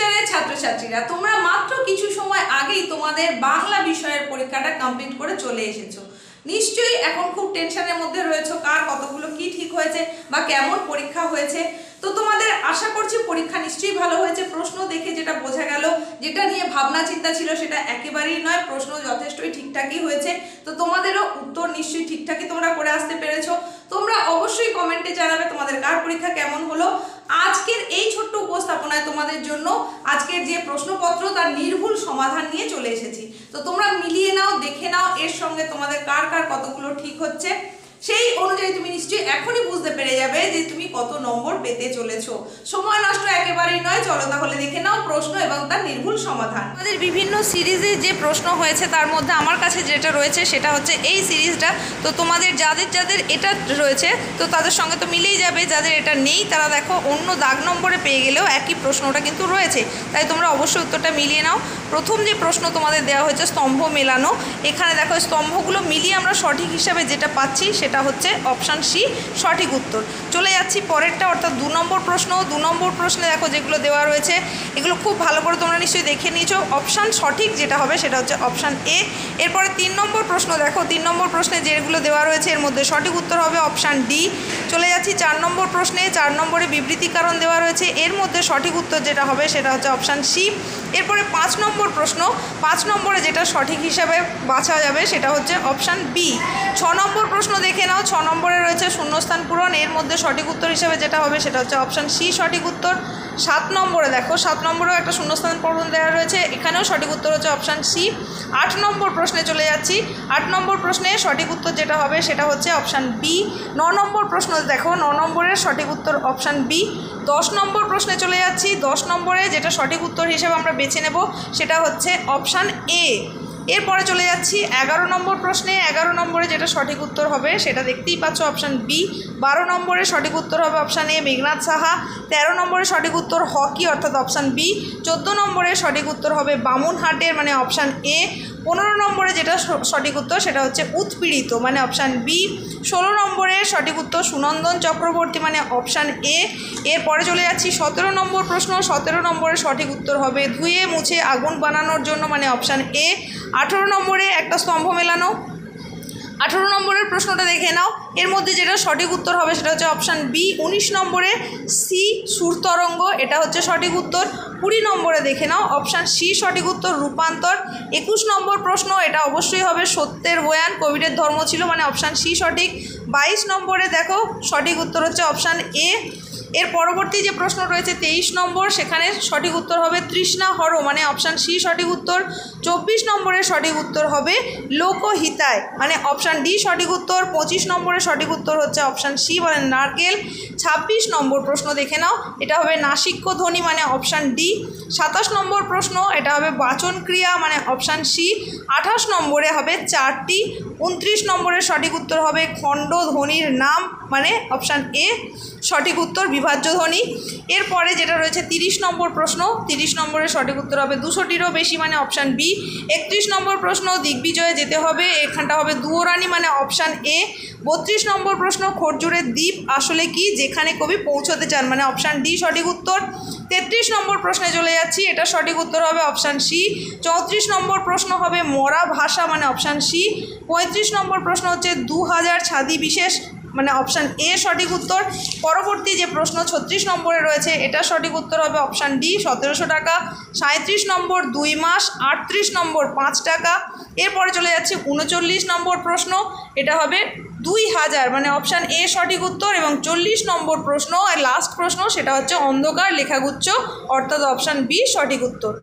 ইয়ারের ছাত্রছাত্রীরা তোমরা মাত্র কিছু সময় আগেই তোমাদের বাংলা বিষয়ের পরীক্ষাটা কমপ্লিট করে চলে এসেছো। নিশ্চয়ই এখন খুব টেনশনের মধ্যে রয়েছো, কার কতগুলো কি ঠিক হয়েছে বা কেমন পরীক্ষা হয়েছে। তো তোমাদের আশা করছি পরীক্ষা নিশ্চয়ই ভালো হয়েছে। প্রশ্ন দেখে যেটা বোঝা গেল, যেটা নিয়ে ভাবনা চিন্তা ছিল সেটা একেবারেই নয়, প্রশ্ন যথেষ্টই ঠিকঠাকই হয়েছে। তো তোমাদেরও উত্তর নিশ্চয়ই ঠিকঠাকই তোমরা করে আসতে পেরেছো। তোমরা অবশ্যই কমেন্টে জানাবে তোমাদের কার পরীক্ষা কেমন হলো। আজকের এই ছোট্ট উপস্থাপনায় তোমাদের জন্য আজকের যে প্রশ্নপত্র তার নির্ভুল সমাধান নিয়ে চলে এসেছি। তো তোমরা মিলিয়ে নাও, দেখে নাও এর সঙ্গে তোমাদের কার কার কতগুলো ঠিক হচ্ছে। সেই অনুযায়ী তুমি নিশ্চয়ই এখনই বুঝতে পেরে যাবে যে তুমি কত নম্বর পেতে চলেছো। সময় নষ্ট একেবারেই নয়, চলো তাহলে দেখে নাও প্রশ্ন এবং তার নির্ভুল সমাধান। আমাদের বিভিন্ন সিরিজে যে প্রশ্ন হয়েছে তার মধ্যে আমার কাছে যেটা রয়েছে সেটা হচ্ছে এই সিরিজটা। তো তোমাদের যাদের যাদের এটা রয়েছে তো তাদের সঙ্গে তো মিলেই যাবে, যাদের এটা নেই তারা দেখো অন্য দাগ নম্বরে পেয়ে গেলেও একই প্রশ্নটা কিন্তু রয়েছে, তাই তোমরা অবশ্যই উত্তরটা মিলিয়ে নাও। প্রথম যে প্রশ্ন তোমাদের দেওয়া হয়েছে স্তম্ভ মেলানো, এখানে দেখো স্তম্ভগুলো মিলিয়ে আমরা সঠিক হিসাবে যেটা পাচ্ছি সেটা হচ্ছে অপশান সি সঠিক উত্তর। চলে যাচ্ছি পরেরটা, অর্থাৎ 2 নম্বর প্রশ্ন। 2 নম্বর প্রশ্নে দেখো যেগুলো দেওয়া রয়েছে এগুলো খুব ভালো করে তোমরা নিশ্চয়ই দেখে নিয়েছো। অপশান সঠিক যেটা হবে সেটা হচ্ছে অপশান এ। এরপরে 3 নম্বর প্রশ্ন দেখো, 3 নম্বর প্রশ্নে যেগুলো দেওয়া রয়েছে এর মধ্যে সঠিক উত্তর হবে অপশান ডি। চলে যাচ্ছি 4 নম্বর প্রশ্নে, 4 নম্বরে বিবৃতি কারণ দেওয়া রয়েছে, এর মধ্যে সঠিক উত্তর যেটা হবে সেটা হচ্ছে অপশান সি। এরপরে 5 নম্বর প্রশ্ন, 5 নম্বরে যেটা সঠিক হিসাবে বাছা যাবে সেটা হচ্ছে অপশান বি। 6 নম্বর প্রশ্ন দেখে নাও, 6 নম্বরে রয়েছে শূন্যস্থান পূরণ, এর মধ্যে সঠিক উত্তর হিসাবে যেটা হবে সেটা হচ্ছে অপশান সি সঠিক উত্তর। 7 নম্বরে দেখো, 7 নম্বরেও একটা শূন্যস্থান পূরণ দেওয়া রয়েছে, এখানেও সঠিক উত্তর হচ্ছে অপশান সি। 8 নম্বর প্রশ্নে চলে যাচ্ছি, 8 নম্বর প্রশ্নে সঠিক উত্তর যেটা হবে সেটা হচ্ছে অপশান বি। 9 নম্বর প্রশ্ন দেখো, 9 নম্বরের সঠিক উত্তর অপশান বি। 10 নম্বর প্রশ্নে চলে যাচ্ছি, 10 নম্বরে যেটা সঠিক উত্তর হিসেবে আমরা বেছে নেব সেটা হচ্ছে অপশান এ। এরপরে চলে যাচ্ছি 11 নম্বর প্রশ্নে, 11 নম্বরে যেটা সঠিক উত্তর হবে সেটা দেখতেই পাচ্ছ অপশান বি। 12 নম্বরে সঠিক উত্তর হবে অপশান এ মেঘনাথ সাহা। 13 নম্বরে সঠিক উত্তর হকি অর্থাৎ অপশান বি। 14 নম্বরে সঠিক উত্তর হবে বামুনহাটের মানে অপশান এ। 15 নম্বরে যেটা সঠিক উত্তর সেটা হচ্ছে উৎপীড়িত মানে অপশান বি। 16 নম্বরে সঠিক উত্তর সুনন্দন চক্রবর্তী মানে অপশান এ। এরপরে চলে যাচ্ছি 17 নম্বর প্রশ্ন, 17 নম্বরে সঠিক উত্তর হবে ধুয়ে মুছে আগুন বানানোর জন্য মানে অপশান এ। 18 নম্বরে একটা স্তম্ভ মেলানো, 18 নম্বরের প্রশ্নটা দেখে নাও, এর মধ্যে যেটা সঠিক উত্তর হবে সেটা হচ্ছে অপশান বি। 19 নম্বরে সি সুরতরঙ্গ, এটা হচ্ছে সঠিক উত্তর। 20 নম্বরে দেখে নাও অপশান সি সঠিক উত্তর রূপান্তর। 21 নম্বর প্রশ্ন, এটা অবশ্যই হবে সত্যের বয়ান, কোভিডের ধর্ম ছিল মানে অপশান সি সঠিক। 22 নম্বরে দেখো সঠিক উত্তর হচ্ছে অপশান এ। এর পরবর্তী যে প্রশ্ন রয়েছে 23 নম্বর, সেখানে সঠিক উত্তর হবে তৃষ্ণা হর মানে অপশান সি সঠিক উত্তর। 24 নম্বরে সঠিক উত্তর হবে লোকহিতায় মানে অপশান ডি সঠিক উত্তর। 25 নম্বরে সঠিক উত্তর হচ্ছে অপশান সি মানে নারকেল। 26 নম্বর প্রশ্ন দেখে নাও, এটা হবে নাসিক্য ধ্বনি মানে অপশান ডি। 27 নম্বর প্রশ্ন, এটা হবে বাচন ক্রিয়া মানে অপশান সি। 28 নম্বরে হবে চারটি। 29 নম্বরের সঠিক উত্তর হবে খণ্ড ধ্বনির নাম মানে অপশান এ সঠিক উত্তর বিভাজ্য ধ্বনি। এরপরে যেটা রয়েছে 30 নম্বর প্রশ্ন, 30 নম্বরের সঠিক উত্তর হবে 200টিরও বেশি মানে অপশান বি। 31 নম্বর প্রশ্ন দিগ্বিজয়ে যেতে হবে, এখানটা হবে দুয়োরানি মানে অপশান এ। 32 নম্বর প্রশ্ন খরজুরের দ্বীপ আসলে কি যেখানে কবি পৌঁছতে চান মানে অপশান ডি সঠিক উত্তর। 33 নম্বর প্রশ্নে চলে যাচ্ছি, এটা সঠিক উত্তর হবে অপশান সি। 34 নম্বর প্রশ্ন হবে মরা ভাষা মানে অপশান সি। 35 নম্বর প্রশ্ন হচ্ছে 2000 ছাদি বিশেষ মানে অপশান এ সঠিক উত্তর। পরবর্তী যে প্রশ্ন 36 নম্বরে রয়েছে এটা সঠিক উত্তর হবে অপশান ডি 1700 টাকা। 37 নম্বর 2 মাস। 38 নম্বর 5 টাকা। এরপরে চলে যাচ্ছে 39 নম্বর প্রশ্ন, এটা হবে 2000 মানে অপশান এ সঠিক উত্তর। এবং 40 নম্বর প্রশ্ন আর লাস্ট প্রশ্ন সেটা হচ্ছে অন্ধকার লেখাগুচ্ছ অর্থাৎ অপশান বি সঠিক উত্তর।